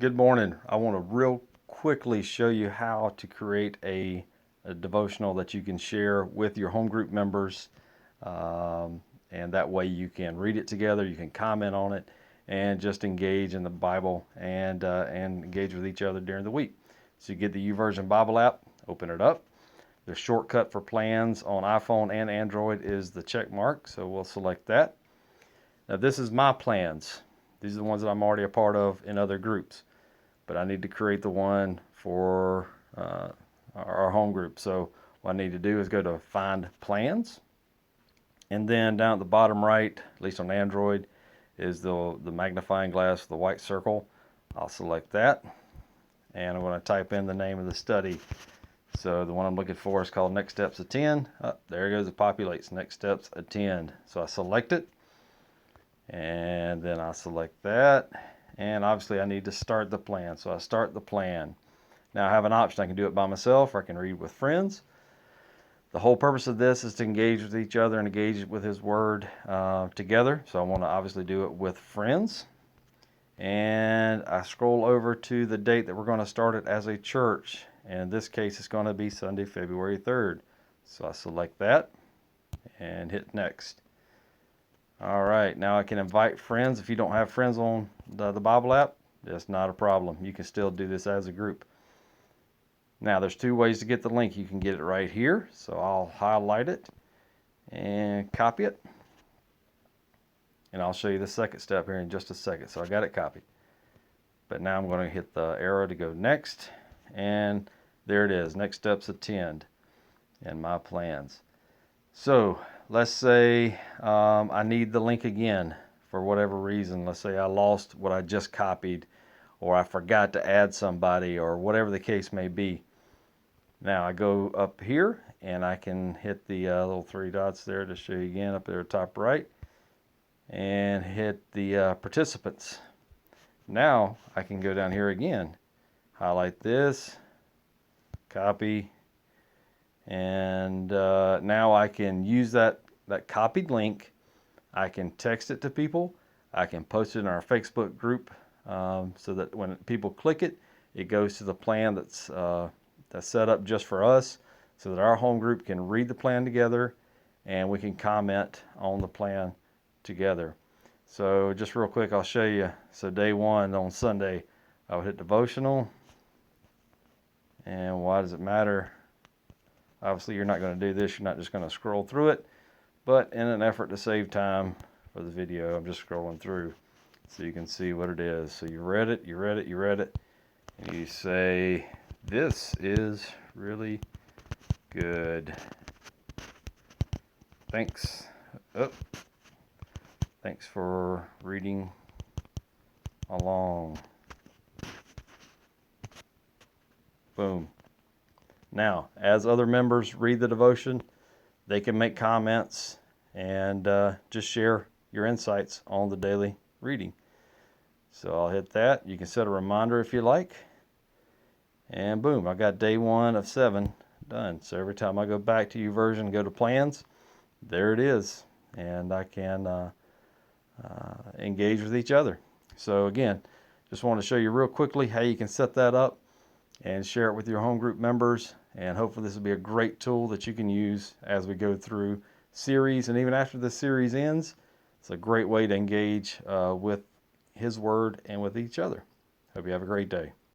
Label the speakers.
Speaker 1: Good morning. I want to real quickly show you how to create a devotional that you can share with your home group members. Um, and that way you can read it together, you can comment on it, and just engage in the Bible and engage with each other during the week. So you get the YouVersion Bible app, open it up. The shortcut for plans on iPhone and Android is the check mark, so we'll select that. Now this is my plans. These are the ones that I'm already a part of in other groups, but I need to create the one for our home group. So what I need to do is go to Find Plans, and then down at the bottom right, at least on Android, is the magnifying glass, the white circle. I'll select that, and I'm going to type in the name of the study. So the one I'm looking for is called Next Steps Attend. Oh, there it goes, it populates Next Steps Attend. So I select it, and then I select that, and obviously I need to start the plan. So I start the plan. Now I have an option. I can do it by myself, or I can read with friends. The whole purpose of this is to engage with each other and engage with His Word together. So I want to obviously do it with friends. And I scroll over to the date that we're going to start it as a church. And in this case, it's going to be Sunday, February 3rd. So I select that and hit next. All right, now I can invite friends. If you don't have friends on the Bible app, that's not a problem. You can still do this as a group. Now there's two ways to get the link. You can get it right here. So I'll highlight it and copy it. And I'll show you the second step here in just a second. So I got it copied. But now I'm going to hit the arrow to go next. And there it is, Next Steps Attend and my plans. So let's say I need the link again for whatever reason. Let's say I lost what I just copied, or I forgot to add somebody, or whatever the case may be. Now I go up here and I can hit the little three dots there to show you again up there top right, and hit the participants. Now I can go down here again, highlight this, copy, and now I can use that copied link. I can text it to people. I can post it in our Facebook group so that when people click it, it goes to the plan that's set up just for us, so that our home group can read the plan together and we can comment on the plan together. So just real quick, I'll show you. So day one on Sunday, I would hit devotional. And why does it matter? Obviously, you're not going to do this. You're not just going to scroll through it. But in an effort to save time for the video, I'm just scrolling through so you can see what it is. So you read it, you read it, you read it, and you say, this is really good. Thanks. Oh, thanks for reading along. Boom. Now, as other members read the devotion, they can make comments and just share your insights on the daily reading. So I'll hit that. You can set a reminder if you like. And boom, I got day 1 of 7 done. So every time I go back to YouVersion, go to plans, there it is. And I can engage with each other. So again, just want to show you real quickly how you can set that up and share it with your home group members. And hopefully this will be a great tool that you can use as we go through series. And even after the series ends, it's a great way to engage with His Word and with each other. Hope you have a great day.